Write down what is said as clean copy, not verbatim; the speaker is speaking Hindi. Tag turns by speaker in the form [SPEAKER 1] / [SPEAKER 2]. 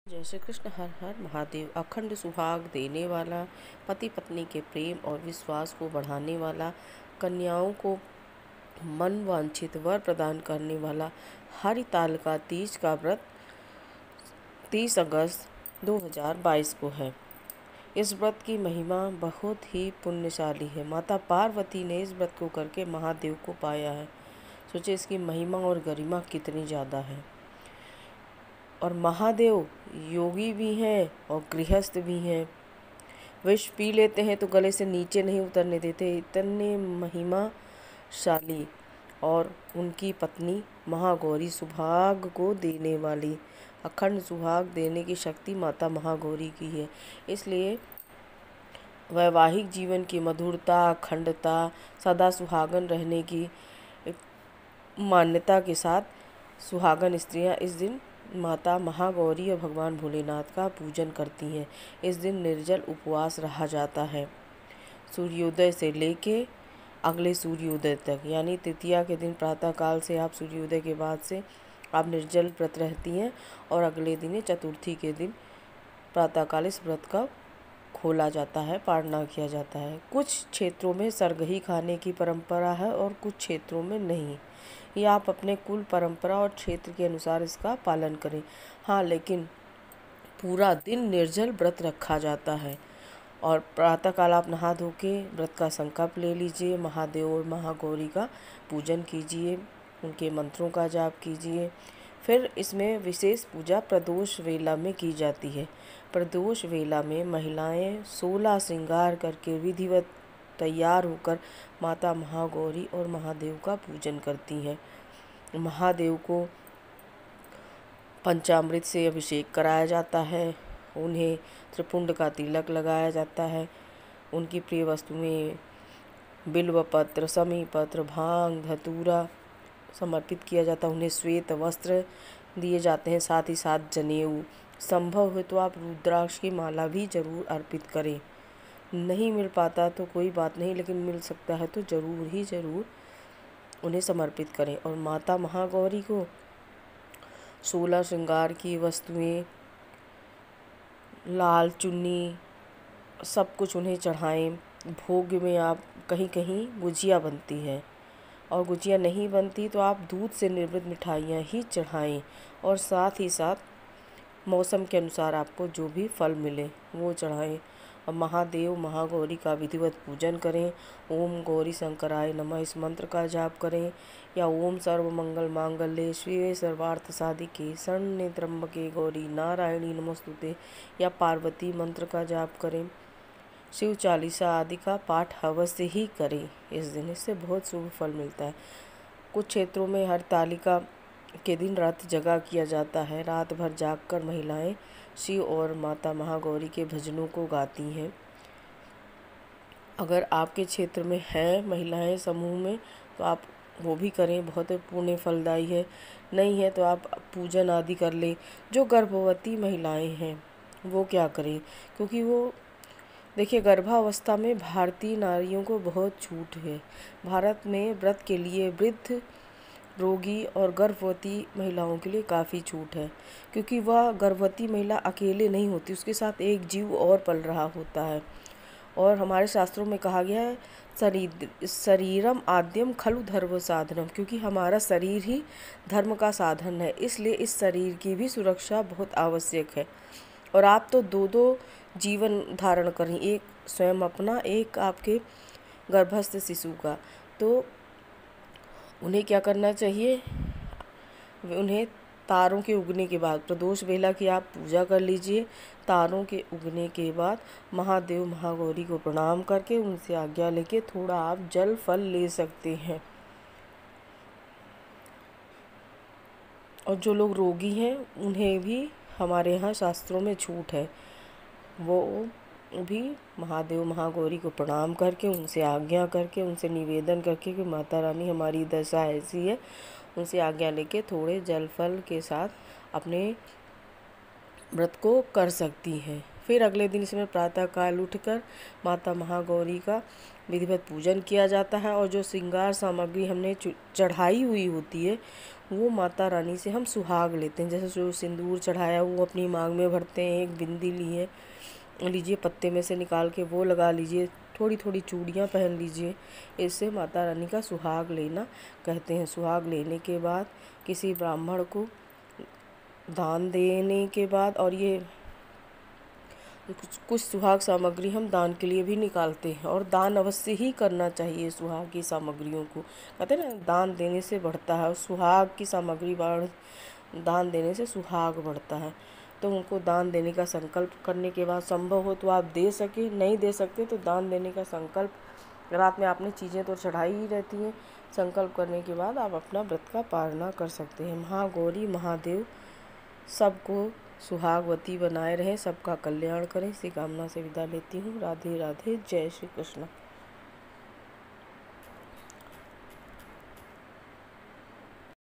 [SPEAKER 1] जय श्री कृष्ण। हर हर महादेव। अखंड सुहाग देने वाला, पति पत्नी के प्रेम और विश्वास को बढ़ाने वाला, कन्याओं को मन वांछित वर प्रदान करने वाला हरितालिका तीज का व्रत 30 अगस्त 2022 को है। इस व्रत की महिमा बहुत ही पुण्यशाली है। माता पार्वती ने इस व्रत को करके महादेव को पाया है। सोचिए इसकी महिमा और गरिमा कितनी ज़्यादा है। और महादेव योगी भी हैं और गृहस्थ भी हैं। विष पी लेते हैं तो गले से नीचे नहीं उतरने देते, इतने महिमाशाली। और उनकी पत्नी महागौरी सुहाग को देने वाली, अखंड सुहाग देने की शक्ति माता महागौरी की है। इसलिए वैवाहिक जीवन की मधुरता, अखंडता, सदा सुहागन रहने की मान्यता के साथ सुहागन स्त्रियां इस दिन माता महागौरी और भगवान भोलेनाथ का पूजन करती हैं। इस दिन निर्जल उपवास रहा जाता है सूर्योदय से लेके अगले सूर्योदय तक, यानी तृतीया के दिन प्रातःकाल से आप सूर्योदय के बाद से आप निर्जल व्रत रहती हैं और अगले दिन चतुर्थी के दिन प्रातःकाल इस व्रत का खोला जाता है, पारणा किया जाता है। कुछ क्षेत्रों में सरगही खाने की परंपरा है और कुछ क्षेत्रों में नहीं। ये आप अपने कुल परंपरा और क्षेत्र के अनुसार इसका पालन करें। हाँ, लेकिन पूरा दिन निर्जल व्रत रखा जाता है और प्रातःकाल आप नहा धो के व्रत का संकल्प ले लीजिए। महादेव और महागौरी का पूजन कीजिए, उनके मंत्रों का जाप कीजिए। फिर इसमें विशेष पूजा प्रदोष वेला में की जाती है। प्रदोष वेला में महिलाएं 16 श्रृंगार करके विधिवत तैयार होकर माता महागौरी और महादेव का पूजन करती हैं। महादेव को पंचामृत से अभिषेक कराया जाता है, उन्हें त्रिपुंड का तिलक लगाया जाता है, उनकी प्रिय वस्तुएं बिल्व पत्र, समी पत्र, भांग, धतूरा समर्पित किया जाता है। उन्हें श्वेत वस्त्र दिए जाते हैं, साथ ही साथ जनेऊ। संभव हो तो आप रुद्राक्ष की माला भी जरूर अर्पित करें। नहीं मिल पाता तो कोई बात नहीं, लेकिन मिल सकता है तो ज़रूर उन्हें समर्पित करें। और माता महागौरी को 16 श्रृंगार की वस्तुएं, लाल चुन्नी, सब कुछ उन्हें चढ़ाएं। भोग में आप कहीं कहीं गुजिया बनती है और गुजिया नहीं बनती तो आप दूध से निर्मित मिठाइयाँ ही चढ़ाएं और साथ ही साथ मौसम के अनुसार आपको जो भी फल मिले वो चढ़ाएं। और महादेव महागौरी का विधिवत पूजन करें। ओम गौरी शंकराय नमः इस मंत्र का जाप करें, या ओम सर्व मंगल मांगल्ये शिवे सर्वार्थ साधिके शरण्ये त्र्यंबके गौरी नारायणी नमोस्तुते या पार्वती मंत्र का जाप करें। शिव चालीसा आदि का पाठ अवश्य ही करें इस दिन, इससे बहुत शुभ फल मिलता है। कुछ क्षेत्रों में हरतालिका के दिन रात जगा किया जाता है। रात भर जागकर महिलाएं शिव और माता महागौरी के भजनों को गाती हैं। अगर आपके क्षेत्र में है महिलाएं समूह में तो आप वो भी करें, बहुत पुण्य फलदायी है। नहीं है तो आप पूजन आदि कर लें। जो गर्भवती महिलाएं हैं वो क्या करें, क्योंकि वो देखिए गर्भावस्था में भारतीय नारियों को बहुत छूट है। भारत में व्रत के लिए वृद्ध, रोगी और गर्भवती महिलाओं के लिए काफ़ी छूट है, क्योंकि वह गर्भवती महिला अकेले नहीं होती, उसके साथ एक जीव और पल रहा होता है। और हमारे शास्त्रों में कहा गया है शरीरम आद्यम खलु धर्म साधनम, क्योंकि हमारा शरीर ही धर्म का साधन है। इसलिए इस शरीर की भी सुरक्षा बहुत आवश्यक है। और आप तो दो जीवन धारण करें, एक स्वयं अपना, एक आपके गर्भस्थ शिशु का। तो उन्हें क्या करना चाहिए, उन्हें तारों के उगने के बाद प्रदोष वेला की आप पूजा कर लीजिए। तारों के उगने के बाद महादेव महागौरी को प्रणाम करके उनसे आज्ञा लेके थोड़ा आप जल फल ले सकते हैं। और जो लोग रोगी हैं उन्हें भी हमारे यहाँ शास्त्रों में छूट है, वो भी महादेव महागौरी को प्रणाम करके उनसे आज्ञा करके उनसे निवेदन करके कि माता रानी हमारी दशा ऐसी है, उनसे आज्ञा लेके थोड़े जल फल के साथ अपने व्रत को कर सकती हैं। फिर अगले दिन इसमें प्रातःकाल उठकर माता महागौरी का विधिवत पूजन किया जाता है और जो श्रृंगार सामग्री हमने चढ़ाई हुई होती है वो माता रानी से हम सुहाग लेते हैं। जैसे जो सिंदूर चढ़ाया वो अपनी मांग में भरते हैं, एक बिंदी लीजिए पत्ते में से निकाल के वो लगा लीजिए, थोड़ी थोड़ी चूड़ियाँ पहन लीजिए। इससे माता रानी का सुहाग लेना कहते हैं। सुहाग लेने के बाद किसी ब्राह्मण को दान देने के बाद, और ये कुछ सुहाग सामग्री हम दान के लिए भी निकालते हैं और दान अवश्य ही करना चाहिए सुहाग की सामग्रियों को। कहते हैं ना, दान देने से बढ़ता है, और सुहाग की सामग्री दान देने से सुहाग बढ़ता है। तो उनको दान देने का संकल्प करने के बाद संभव हो तो आप दे सके, नहीं दे सकते तो दान देने का संकल्प, रात में आपने चीज़ें तो चढ़ाई ही रहती हैं, संकल्प करने के बाद आप अपना व्रत का पालना कर सकते हैं। महागौरी महादेव सबको सुहागवती बनाए रहे, सबका कल्याण करें, इसी कामना से विदा लेती हूँ। राधे राधे, जय श्री कृष्ण।